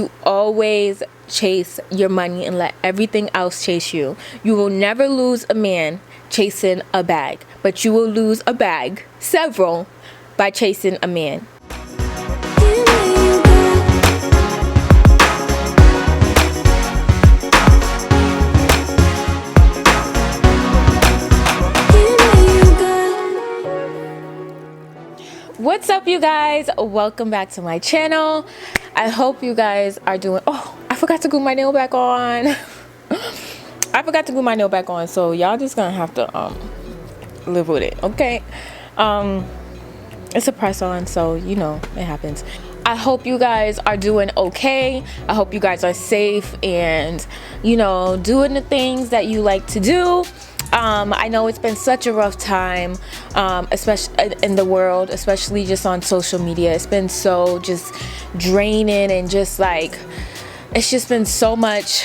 You always chase your money and let everything else chase you. You will never lose a man chasing a bag, but you will lose a bag, several, by chasing a man. What's up, you guys? Welcome back to my channel. I hope you guys are doing... Oh, I forgot to glue my nail back on. I forgot to glue my nail back on, so y'all just gonna have to live with it, okay? It's a press on, so you know it happens. I hope you guys are doing okay. I hope you guys are safe and, you know, doing the things that you like to do. I know it's been such a rough time, especially in the world, especially just on social media. It's been so just draining and just like, it's just been so much.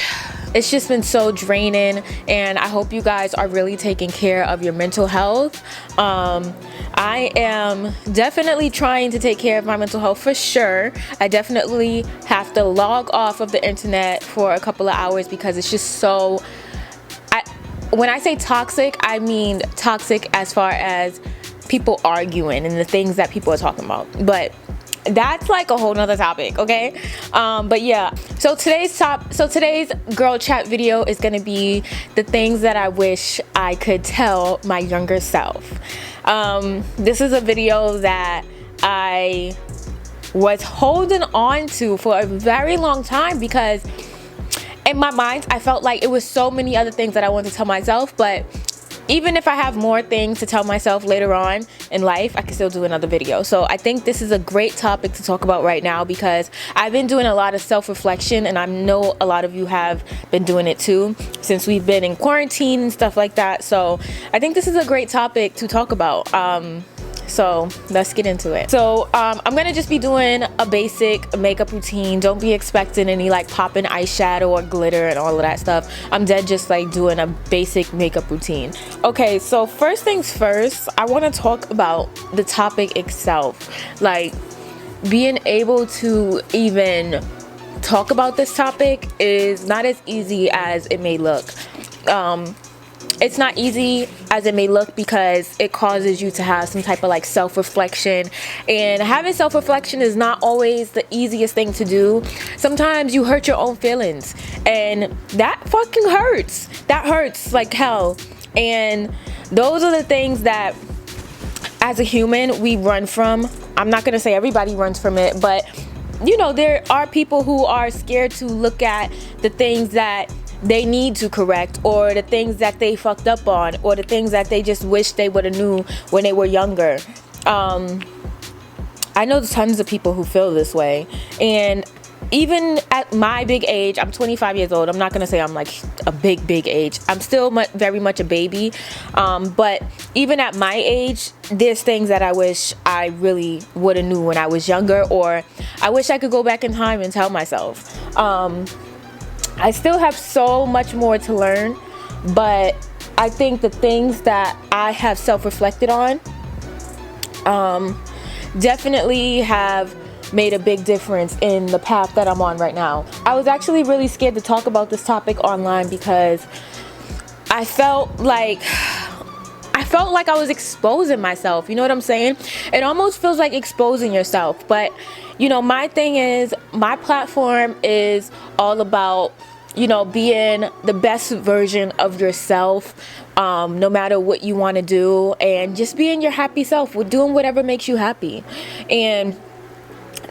It's just been so draining, and I hope you guys are really taking care of your mental health. I am definitely trying to take care of my mental health for sure. I definitely have to log off of the internet for a couple of hours because it's just so... When I say toxic, I mean toxic as far as people arguing and the things that people are talking about. But that's like a whole nother topic, okay? But yeah, so today's girl chat video is gonna be the things that I wish I could tell my younger self. This is a video that I was holding on to for a very long time because in my mind, I felt like it was so many other things that I wanted to tell myself, but even if I have more things to tell myself later on in life, I can still do another video. So I think this is a great topic to talk about right now because I've been doing a lot of self-reflection, and I know a lot of you have been doing it too since we've been in quarantine and stuff like that. So I think this is a great topic to talk about. So let's get into it. So I'm gonna just be doing a basic makeup routine. Don't be expecting any like popping eyeshadow or glitter and all of that stuff. I'm dead just like doing a basic makeup routine. Okay, so first things first, I want to talk about the topic itself. Like, being able to even talk about this topic is not as easy as it may look. It's not easy as it may look because it causes you to have some type of like self-reflection, and having self-reflection is not always the easiest thing to do. Sometimes you hurt your own feelings, and that fucking hurts. That hurts like hell. And those are the things that as a human we run from. I'm not gonna say everybody runs from it, but you know, there are people who are scared to look at the things that they need to correct, or the things that they fucked up on, or the things that they just wish they would have knew when they were younger. I know tons of people who feel this way, and even at my big age, I'm 25 years old. I'm not gonna say I'm like a big age. I'm still very much a baby, but even at my age, there's things that I wish I really would have knew when I was younger, or I wish I could go back in time and tell myself. I still have so much more to learn, but I think the things that I have self-reflected on definitely have made a big difference in the path that I'm on right now. I was actually really scared to talk about this topic online because I felt like I was exposing myself. You know what I'm saying? It almost feels like exposing yourself. But, you know, my thing is, my platform is all about, you know, being the best version of yourself, no matter what you want to do, and just being your happy self, with doing whatever makes you happy. And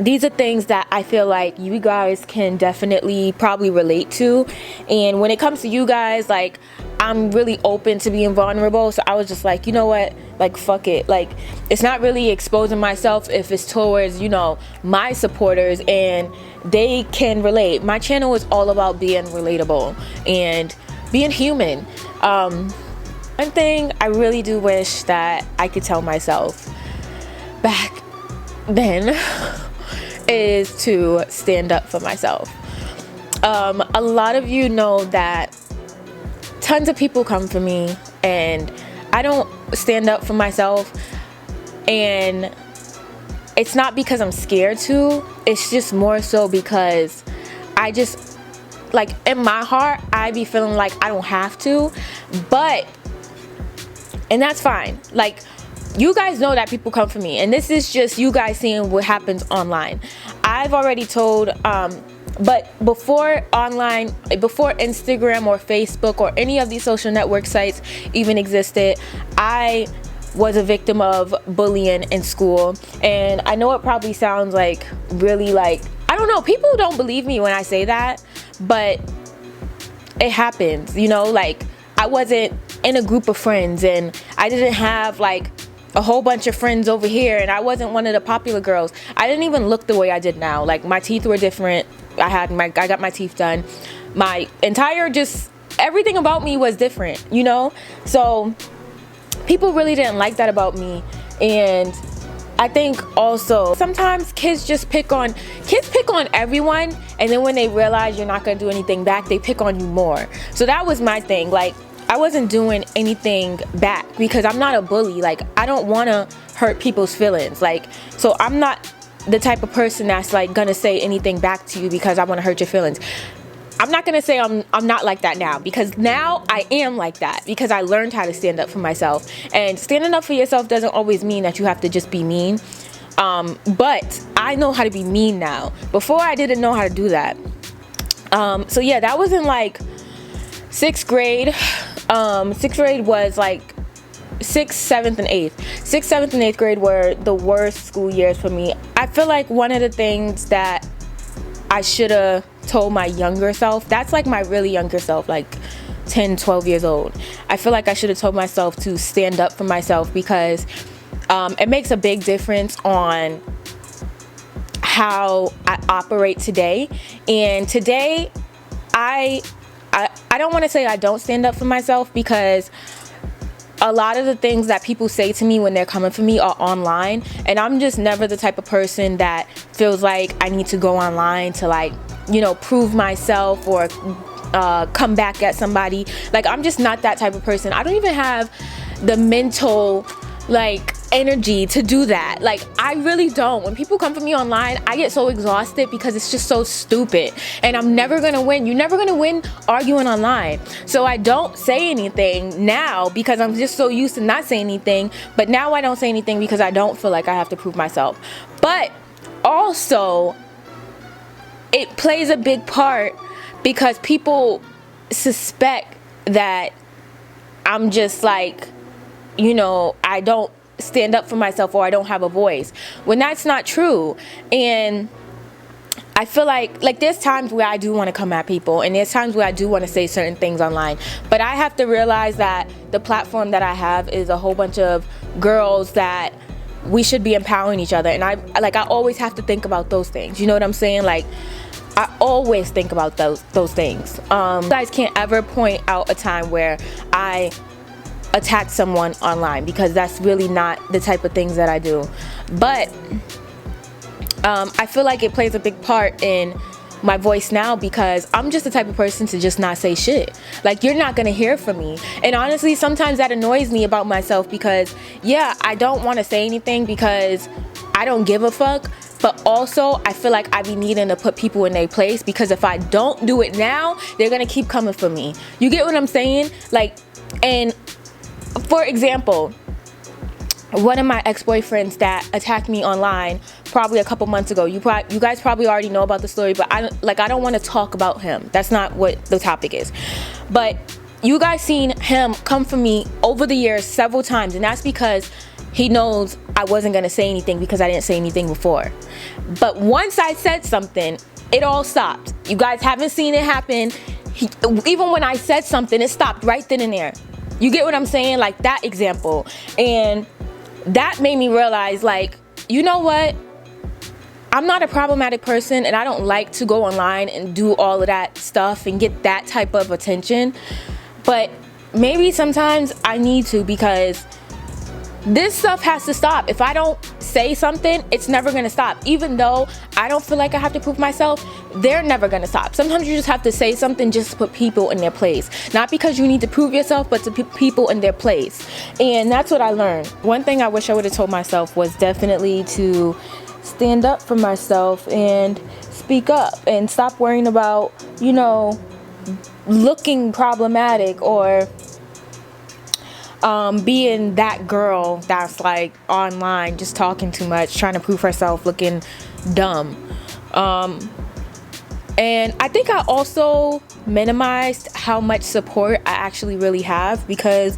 these are things that I feel like you guys can definitely probably relate to. And when it comes to you guys, like, I'm really open to being vulnerable, so I was just like, you know what, like, fuck it. Like, it's not really exposing myself if it's towards, you know, my supporters and they can relate. My channel is all about being relatable and being human. One thing I really do wish that I could tell myself back then is to stand up for myself. A lot of you know that tons of people come for me and I don't stand up for myself, and it's not because I'm scared to, it's just more so because I just, like, in my heart, I be feeling like I don't have to, and that's fine. Like, you guys know that people come for me, and this is just you guys seeing what happens online. I've already told, but before Instagram or Facebook or any of these social network sites even existed, I was a victim of bullying in school. And I know it probably sounds like really, like, I don't know, people don't believe me when I say that, but it happens, you know. Like, I wasn't in a group of friends, and I didn't have like a whole bunch of friends over here, and I wasn't one of the popular girls. I didn't even look the way I did now. Like, my teeth were different. I got my teeth done. My entire, just everything about me was different, you know. So people really didn't like that about me. And I think also sometimes kids pick on everyone, and then when they realize you're not gonna do anything back, they pick on you more. So that was my thing. Like, I wasn't doing anything back because I'm not a bully. Like, I don't want to hurt people's feelings. Like, so I'm not the type of person that's like gonna say anything back to you because I want to hurt your feelings. I'm not gonna say I'm not like that now, because now I am like that, because I learned how to stand up for myself. And standing up for yourself doesn't always mean that you have to just be mean. But I know how to be mean now. Before, I didn't know how to do that. So yeah, that was in like 6th grade. 6th grade was like 6th, 7th, and 8th. 6th, 7th, and 8th grade were the worst school years for me. I feel like one of the things that I should have told my younger self, that's like my really younger self, like 10, 12 years old. I feel like I should have told myself to stand up for myself, because it makes a big difference on how I operate today. And today, I don't want to say I don't stand up for myself, because a lot of the things that people say to me when they're coming for me are online, and I'm just never the type of person that feels like I need to go online to, like, you know, prove myself or come back at somebody. Like, I'm just not that type of person. I don't even have the mental, like, energy to do that. Like, I really don't. When people come for me online, I get so exhausted because it's just so stupid, and I'm never gonna win. You're never gonna win arguing online. So I don't say anything now because I'm just so used to not saying anything. But now I don't say anything because I don't feel like I have to prove myself. But also, it plays a big part because people suspect that I'm just like, you know, I don't stand up for myself, or I don't have a voice, when that's not true. And I feel like there's times where I do want to come at people, and there's times where I do want to say certain things online, but I have to realize that the platform that I have is a whole bunch of girls that we should be empowering each other. And I always have to think about those things, you know what I'm saying? Like, I always think about those things. You guys can't ever point out a time where I attack someone online, because that's really not the type of things that I do. But I feel like it plays a big part in my voice now, because I'm just the type of person to just not say shit. Like, you're not gonna hear from me. And honestly, sometimes that annoys me about myself, because yeah, I don't want to say anything because I don't give a fuck. But also, I feel like I be needing to put people in their place, because if I don't do it now, they're gonna keep coming for me. You get what I'm saying? Like, and for example, one of my ex-boyfriends that attacked me online probably a couple months ago, you guys probably already know about the story, but I don't want to talk about him. That's not what the topic is. But you guys seen him come for me over the years several times, and that's because he knows I wasn't going to say anything, because I didn't say anything before. But once I said something, it all stopped. You guys haven't seen it happen. Even when I said something, it stopped right then and there. You get what I'm saying? Like, that example. And that made me realize, like, you know what? I'm not a problematic person, and I don't like to go online and do all of that stuff and get that type of attention. But maybe sometimes I need to, because this stuff has to stop. If I don't say something, it's never gonna stop. Even though I don't feel like I have to prove myself, they're never gonna stop. Sometimes you just have to say something just to put people in their place. Not because you need to prove yourself, but to put people in their place. And that's what I learned. One thing I wish I would have told myself was definitely to stand up for myself and speak up and stop worrying about, you know, looking problematic or being that girl that's like online just talking too much, trying to prove herself, looking dumb. And I think I also minimized how much support I actually really have, because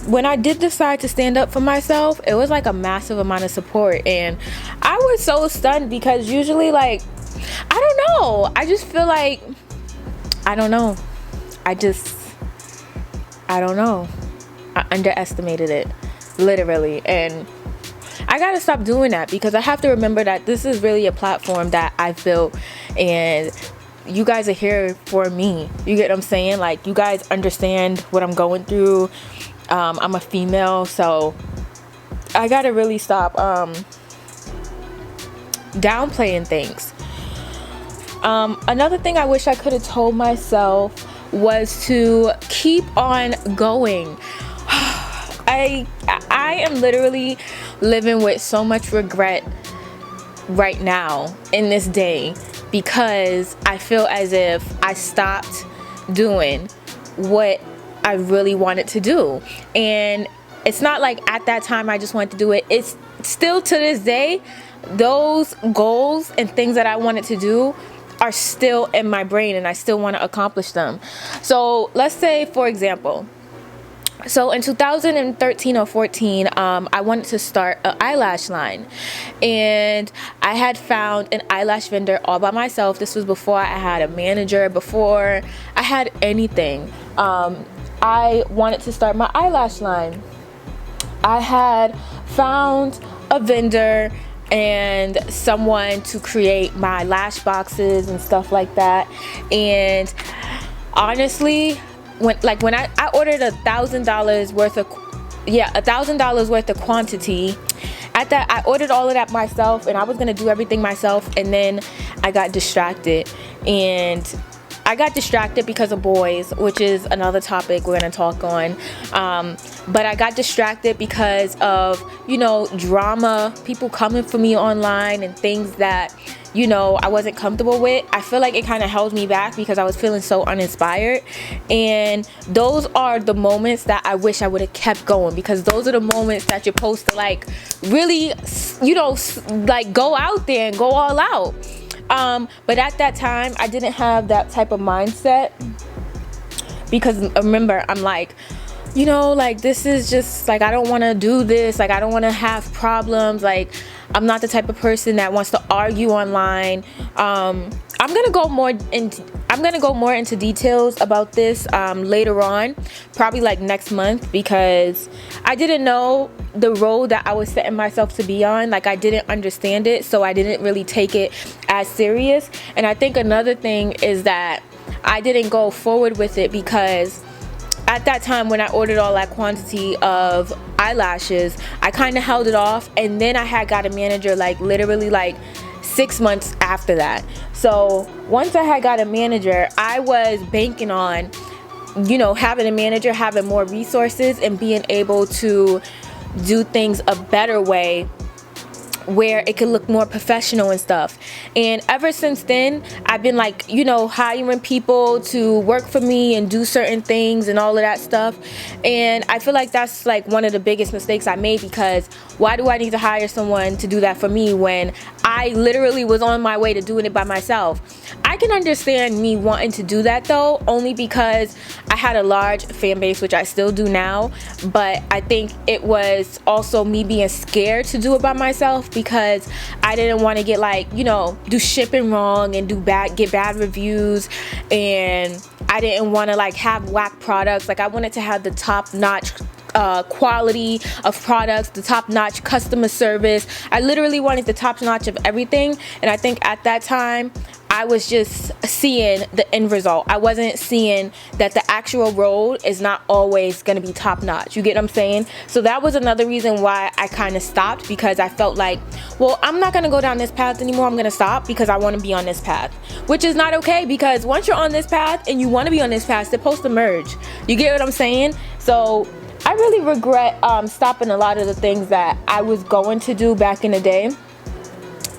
when I did decide to stand up for myself, it was like a massive amount of support, and I was so stunned because usually, like, I don't know, I just feel like, I don't know, I don't know, I underestimated it, literally. And I gotta stop doing that, because I have to remember that this is really a platform that I've built, and you guys are here for me. You get what I'm saying? Like, you guys understand what I'm going through. I'm a female, so I gotta really stop downplaying things. Another thing I wish I could have told myself was to keep on going. I am literally living with so much regret right now in this day, because I feel as if I stopped doing what I really wanted to do. And it's not like at that time I just wanted to do it. It's still to this day, those goals and things that I wanted to do are still in my brain, and I still want to accomplish them. So let's say, for example, so in 2013 or 14, I wanted to start an eyelash line, and I had found an eyelash vendor all by myself. This was before I had a manager, before I had anything. I wanted to start my eyelash line. I had found a vendor and someone to create my lash boxes and stuff like that. And honestly, when I ordered $1,000 worth of $1,000 worth of quantity, at that I ordered all of that myself, and I was gonna do everything myself, and then I got distracted. And I got distracted because of boys, which is another topic we're gonna talk on. But I got distracted because of, you know, drama, people coming for me online and things that, you know, I wasn't comfortable with. I feel like it kind of held me back because I was feeling so uninspired. And those are the moments that I wish I would have kept going, because those are the moments that you're supposed to, like, really, you know, like, go out there and go all out. But at that time, I didn't have that type of mindset, because remember, I'm like, you know, like, this is just, like, I don't want to do this. Like, I don't want to have problems. Like, I'm not the type of person that wants to argue online. I'm gonna go more into details about this later on, probably like next month, because I didn't know the road that I was setting myself to be on. Like, I didn't understand it, so I didn't really take it as serious. And I think another thing is that I didn't go forward with it, because at that time when I ordered all that quantity of eyelashes, I kind of held it off, and then I had got a manager like literally like 6 months after that. So once I had got a manager, I was banking on, you know, having a manager, having more resources, and being able to do things a better way, where it could look more professional and stuff. And ever since then, I've been, like, you know, hiring people to work for me and do certain things and all of that stuff. And I feel like that's like one of the biggest mistakes I made, because why do I need to hire someone to do that for me when I literally was on my way to doing it by myself? I can understand me wanting to do that though, only because I had a large fan base, which I still do now, but I think it was also me being scared to do it by myself, because I didn't want to get, like, you know, do shipping wrong and get bad reviews, and I didn't want to, like, have whack products. Like, I wanted to have the top-notch quality of products, the top-notch customer service. I literally wanted the top-notch of everything, and I think at that time I was just seeing the end result. I wasn't seeing that the actual road is not always going to be top notch. You get what I'm saying? So that was another reason why I kind of stopped, because I felt like, well, I'm not going to go down this path anymore. I'm going to stop because I want to be on this path, which is not okay, because once you're on this path and you want to be on this path, it's supposed to merge. You get what I'm saying? So I really regret stopping a lot of the things that I was going to do back in the day.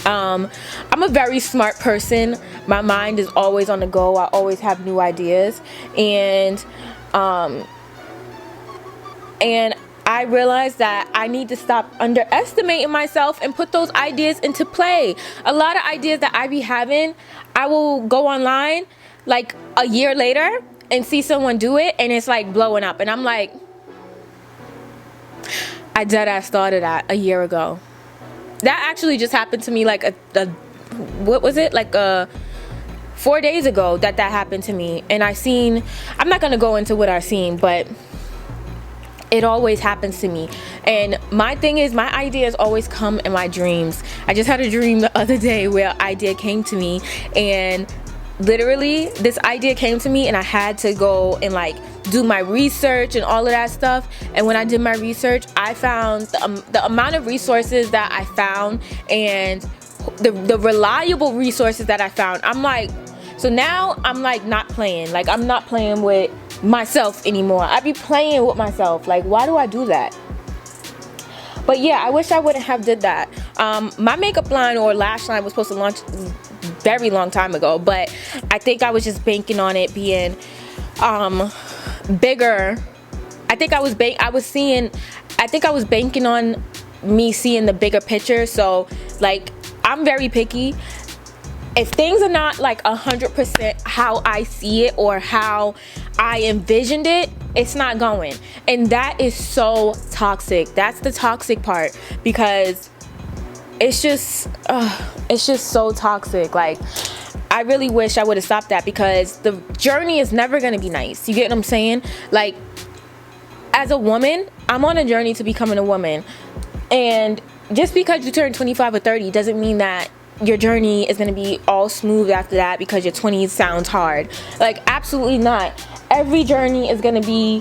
I'm a very smart person. My mind is always on the go. I always have new ideas, and I realized that I need to stop underestimating myself and put those ideas into play. A lot of ideas that I be having, I will go online like a year later and see someone do it, and it's like blowing up, and I'm like, I deadass thought of that a year ago. That actually just happened to me like what was it, like 4 days ago that happened to me. And I'm not gonna go into what I seen, but it always happens to me. And my thing is, my ideas always come in my dreams. I just had a dream the other day where an idea came to me, and literally this idea came to me, and I had to go and like do my research and all of that stuff. And when I did my research, I found the amount of resources that I found, and the reliable resources that I found. I'm like, so now I'm like not playing. Like, I'm not playing with myself anymore. I be playing with myself. Like, why do I do that? But yeah, I wish I wouldn't have did that. My makeup line or lash line was supposed to launch very long time ago, but I think I was just banking on it being bigger. I think I was banking on me seeing the bigger picture. So like, I'm very picky. If things are not like 100% how I see it or how I envisioned it, it's not going. And that is so toxic. That's the toxic part, because it's just so toxic. Like, I really wish I would have stopped that, because the journey is never gonna be nice. You get what I'm saying? Like, as a woman, I'm on a journey to becoming a woman, and just because you turn 25 or 30 doesn't mean that your journey is going to be all smooth after that, because your 20s sounds hard. Like, absolutely not. Every journey is going to be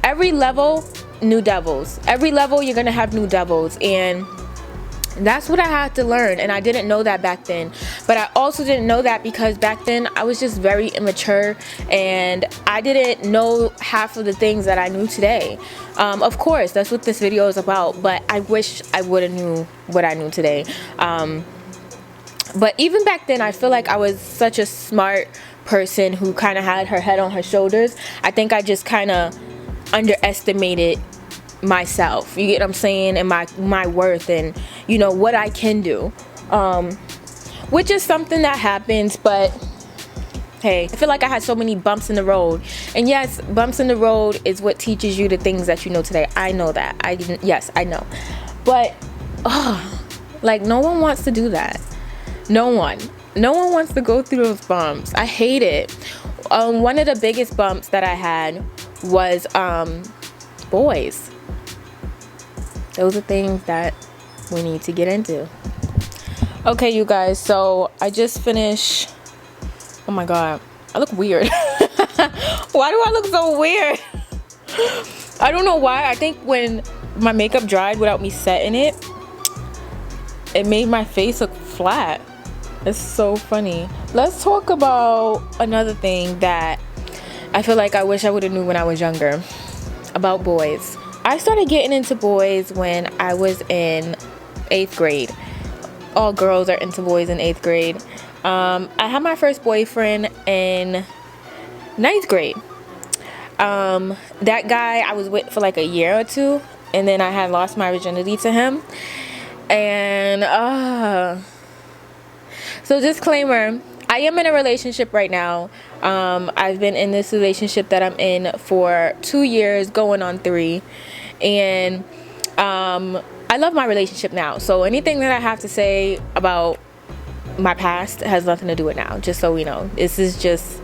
every level, new devils. Every level you're going to have new devils, and that's what I had to learn. And I didn't know that back then, but I also didn't know that because back then I was just very immature, and I didn't know half of the things that I knew today. Of course, that's what this video is about, but I wish I would have knew what I knew today. But even back then, I feel like I was such a smart person who kind of had her head on her shoulders. I think I just kind of underestimated myself, you get what I'm saying, and my worth, and you know what I can do, which is something that happens. But hey, I feel like I had so many bumps in the road, and yes, bumps in the road is what teaches you the things that you know today. I know that. Yes, I know, but like, no one wants to do that. No one wants to go through those bumps. I hate it. One of the biggest bumps that I had was boys. Those are things that we need to get into. Okay, you guys, so I just finished. Oh my god, I look weird. Why do I look so weird? I don't know why. I think when my makeup dried without me setting it, it made my face look flat. It's so funny. Let's talk about another thing that I feel like I wish I would have knew when I was younger, about boys. I started getting into boys when I was in 8th grade. All girls are into boys in 8th grade. I had my first boyfriend in 9th grade. That guy I was with for like a year or two, and then I had lost my virginity to him. And so disclaimer, I am in a relationship right now. I've been in this relationship that I'm in for 2 years, going on 3. And I love my relationship now. So anything that I have to say about my past has nothing to do with now, just so we know. This is just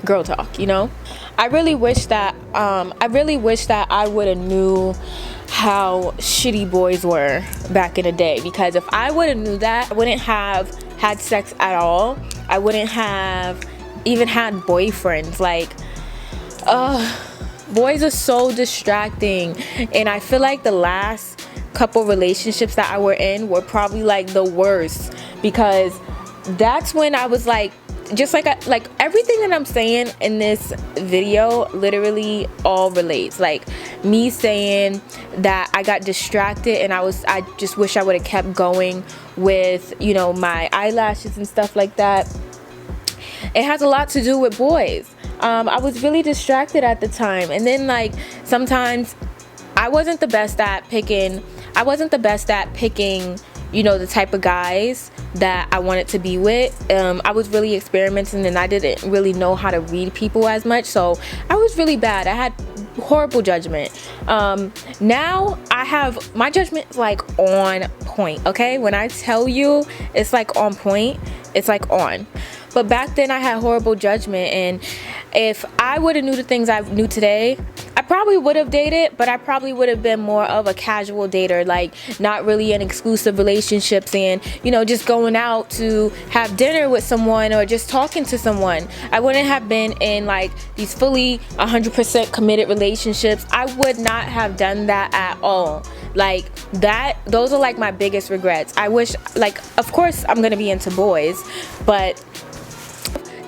girl talk, you know? I really wish that I would have knew how shitty boys were back in the day, because if I would have knew that, I wouldn't have had sex at all. I wouldn't have even had boyfriends. Like, boys are so distracting, and I feel like the last couple relationships that I were in were probably like the worst, because that's when I was like just like everything that I'm saying in this video literally all relates. Like me saying that I got distracted and I just wish I would have kept going with, you know, my eyelashes and stuff like that. It has a lot to do with boys. I was really distracted at the time, and then like sometimes I wasn't the best at picking, you know, the type of guys that I wanted to be with. I was really experimenting, and I didn't really know how to read people as much, so I was really bad. I had horrible judgment. Now I have my judgment like on point. Okay, when I tell you it's like on point, it's like on. But back then I had horrible judgment, and if I would have knew the things I knew today, I probably would have dated, but I probably would have been more of a casual dater, like not really in exclusive relationships, and you know, just going out to have dinner with someone or just talking to someone. I wouldn't have been in like these fully 100% committed relationships. I would not have done that at all. Like that, those are like my biggest regrets. I wish, like, of course I'm gonna be into boys, but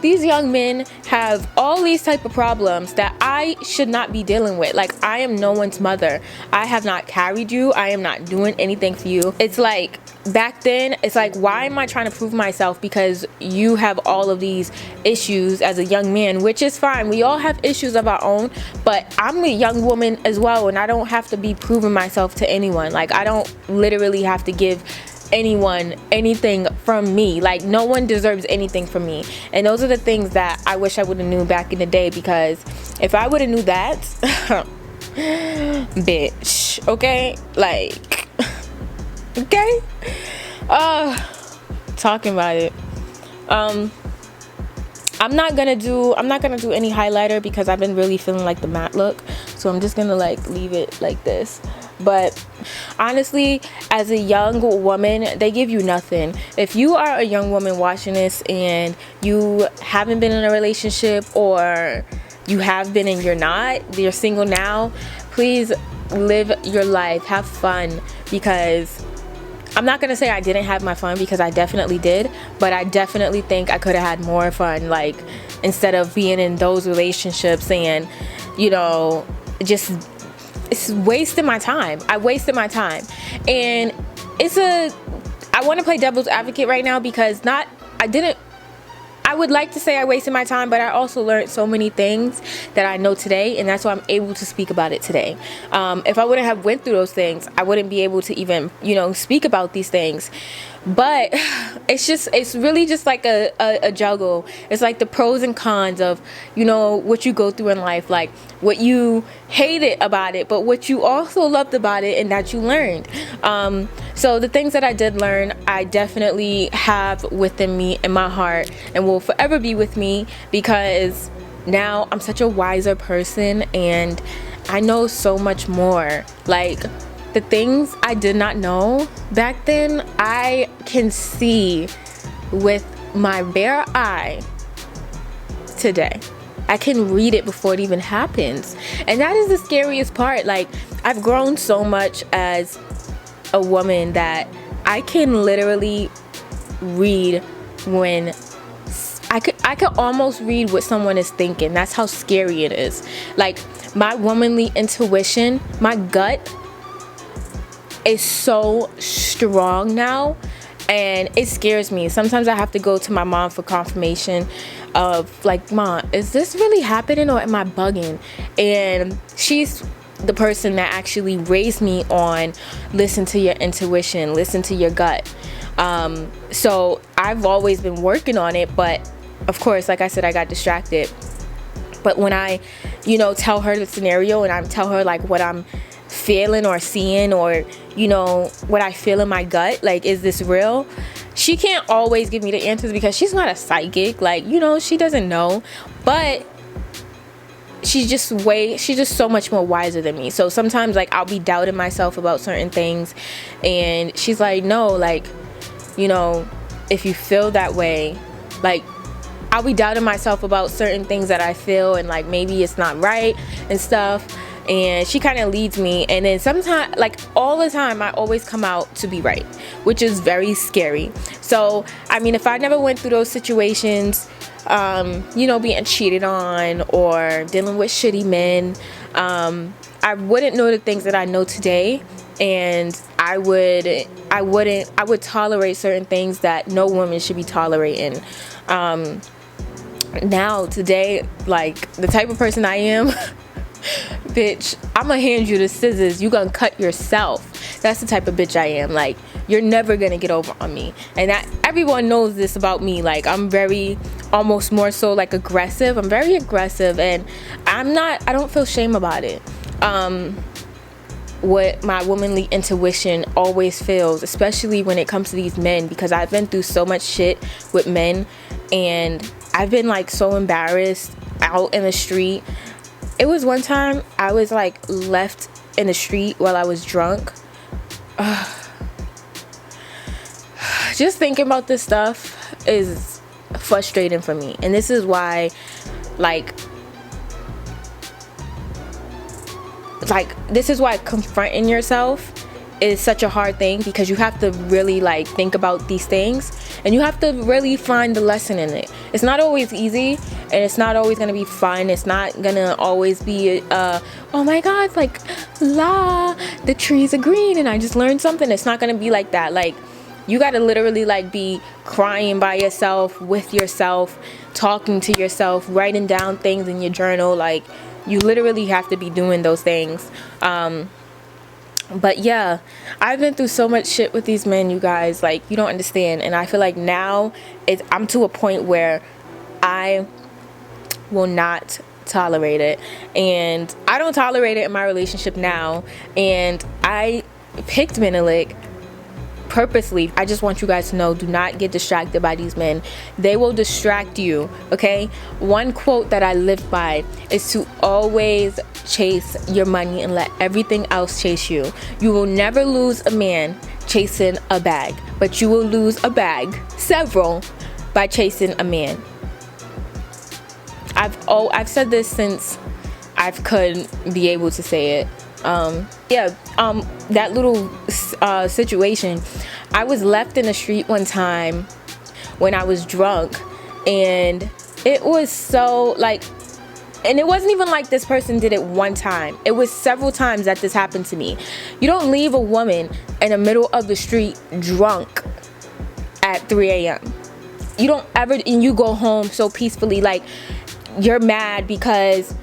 these young men have all these type of problems that I should not be dealing with. Like, I am no one's mother. I have not carried you. I am not doing anything for you. It's like back then, it's like, why am I trying to prove myself because you have all of these issues as a young man, which is fine. We all have issues of our own, but I'm a young woman as well, and I don't have to be proving myself to anyone. Like, I don't literally have to give anyone anything from me. Like, no one deserves anything from me. And those are the things that I wish I would have knew back in the day, because if I would have knew that bitch, okay, like okay, talking about it, I'm not gonna do any highlighter because I've been really feeling like the matte look, so I'm just gonna like leave it like this. But honestly, as a young woman, they give you nothing. If you are a young woman watching this and you haven't been in a relationship, or you have been and you're single now, please live your life, have fun. Because I'm not gonna say I didn't have my fun, because I definitely did, but I definitely think I could have had more fun, like instead of being in those relationships and, you know, just it's wasting my time. I wasted my time. And I want to play devil's advocate right now, because I would like to say I wasted my time, but I also learned so many things that I know today, and that's why I'm able to speak about it today. If I wouldn't have went through those things, I wouldn't be able to even, you know, speak about these things. But it's really just like a juggle. It's like the pros and cons of, you know, what you go through in life, like what you hated about it, but what you also loved about it and that you learned. So the things that I did learn, I definitely have within me in my heart, and will forever be with me, because now I'm such a wiser person and I know so much more. Like, the things I did not know back then, I can see with my bare eye today. I can read it before it even happens. And that is the scariest part. Like, I've grown so much as a woman that I can literally read when I could almost read what someone is thinking. That's how scary it is. Like, my womanly intuition, my gut is so strong now, and it scares me. Sometimes I have to go to my mom for confirmation of like, Mom, is this really happening or am I bugging? And she's the person that actually raised me on listen to your intuition, listen to your gut. So I've always been working on it, but of course, like I said, I got distracted. But when I, you know, tell her the scenario and I tell her like what I'm feeling or seeing, or, you know, what I feel in my gut, like, is this real? She can't always give me the answers because she's not a psychic, like, you know, she doesn't know, but she's just so much more wiser than me. So sometimes, like, I'll be doubting myself about certain things, and she's like, no, like, you know, if you feel that way, like, I'll be doubting myself about certain things that I feel, and like maybe it's not right and stuff, and she kind of leads me. And then sometimes, like all the time, I always come out to be right, which is very scary. So I mean, if I never went through those situations, you know, being cheated on or dealing with shitty men, I wouldn't know the things that I know today, and I would tolerate certain things that no woman should be tolerating. Now today, like, the type of person I am, bitch, I'm gonna hand you the scissors, you gonna cut yourself. That's the type of bitch I am. Like, you're never gonna get over on me, and that everyone knows this about me. Like, I'm very, almost more so like aggressive. I'm very aggressive, and I don't feel shame about it. What my womanly intuition always feels, especially when it comes to these men, because I've been through so much shit with men, and I've been like so embarrassed out in the street. It was one time I was like left in the street while I was drunk. Just thinking about this stuff is frustrating for me, and this is why, this is why confronting yourself is such a hard thing, because you have to really like think about these things, and you have to really find the lesson in it. It's not always easy, and it's not always gonna be fun. It's not gonna always be oh my god, like, the trees are green and I just learned something. It's not gonna be like that. Like, you gotta literally like be crying by yourself, with yourself, talking to yourself, writing down things in your journal. Like, you literally have to be doing those things. But yeah, I've been through so much shit with these men, you guys, like, you don't understand. And I feel like now I'm to a point where I will not tolerate it, and I don't tolerate it in my relationship now. And I picked Menelik purposely. I just want you guys to know, do not get distracted by these men. They will distract you, okay? One quote that I live by is to always chase your money and let everything else chase you. You will never lose a man chasing a bag, but you will lose a bag, several, by chasing a man. I've said this since I could be able to say it. That little situation, I was left in the street one time when I was drunk, and it was so like, and it wasn't even like this person did it one time. It was several times that this happened to me. You don't leave a woman in the middle of the street drunk at 3 a.m. You don't ever, and you go home so peacefully. Like, you're mad because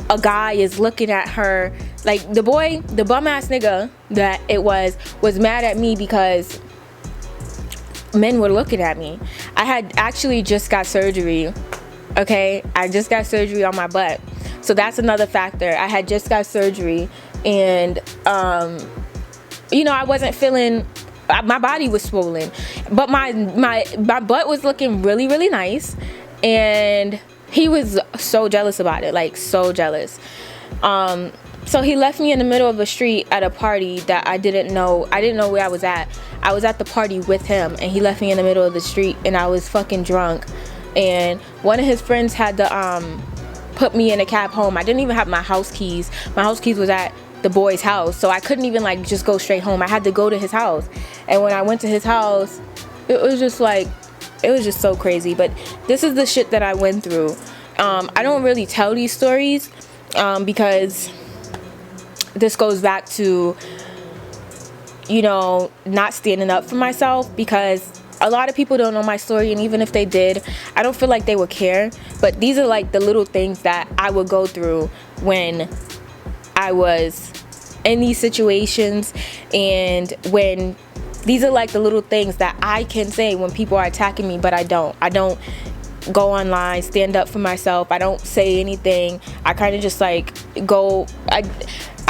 a guy is looking at her. Like, the boy, the bum ass nigga that it was mad at me because men were looking at me. I had actually just got surgery. Okay, I just got surgery on my butt, so that's another factor. I had just got surgery, and you know, I wasn't feeling, my body was swollen, but my butt was looking really, really nice, and he was so jealous about it, like so jealous. So he left me in the middle of a street at a party that I didn't know where I was at. I was at the party with him, and he left me in the middle of the street, and I was fucking drunk. And one of his friends had to put me in a cab home. I didn't even have my house keys. My house keys was at the boy's house, so I couldn't even like just go straight home. I had to go to his house. And when I went to his house, it was just like, it was just so crazy. But this is the shit that I went through. I don't really tell these stories because this goes back to, you know, not standing up for myself, because a lot of people don't know my story, and even if they did, I don't feel like they would care. But these are like the little things that I would go through when I was in these situations, and when these are like the little things that I can say when people are attacking me, but I don't go online, stand up for myself. I don't say anything. I kind of just like go, I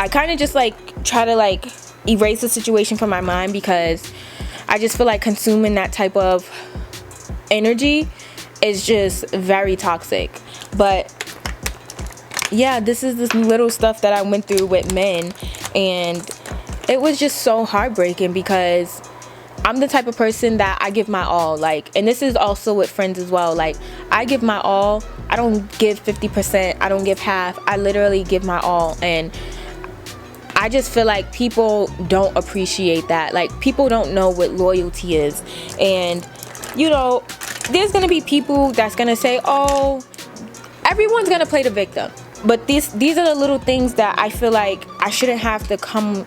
kind of just like try to like erase the situation from my mind, because I just feel like consuming that type of energy is just very toxic. But yeah, this is this little stuff that I went through with men, and it was just so heartbreaking, because I'm the type of person that I give my all. Like, and this is also with friends as well. Like, I give my all. I don't give 50%. I don't give half. I literally give my all. And I just feel like people don't appreciate that. Like, people don't know what loyalty is. And, you know, there's gonna be people that's gonna say, oh, everyone's gonna play the victim, but these are the little things that I feel like I shouldn't have to come,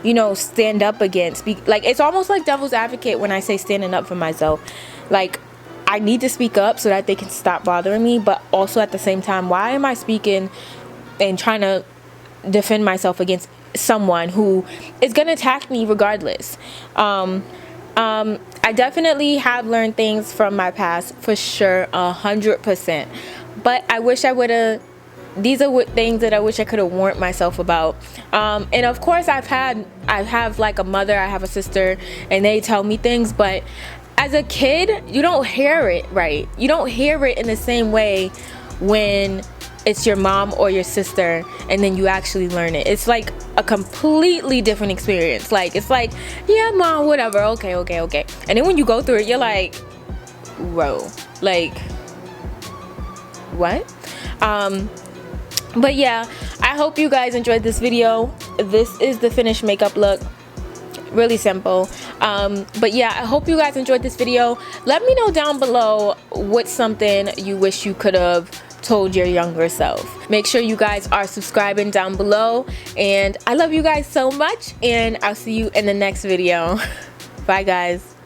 you know, stand up against. Like, it's almost like devil's advocate when I say standing up for myself. Like, I need to speak up so that they can stop bothering me, but also at the same time, why am I speaking and trying to defend myself against someone who is gonna attack me regardless? I definitely have learned things from my past, for sure, 100%. But I wish I would have. These are things that I wish I could have warned myself about. And of course, I have like a mother, I have a sister, and they tell me things. But as a kid, you don't hear it, right? You don't hear it in the same way when it's your mom or your sister, and then you actually learn it. It's like a completely different experience. Like, it's like, yeah, mom, whatever, okay. And then when you go through it, you're like, whoa, like, what? But yeah, I hope you guys enjoyed this video. This is the finished makeup look. Really simple. But yeah, I hope you guys enjoyed this video. Let me know down below what's something you wish you could have told your younger self. Make sure you guys are subscribing down below, and I love you guys so much, and I'll see you in the next video. Bye guys.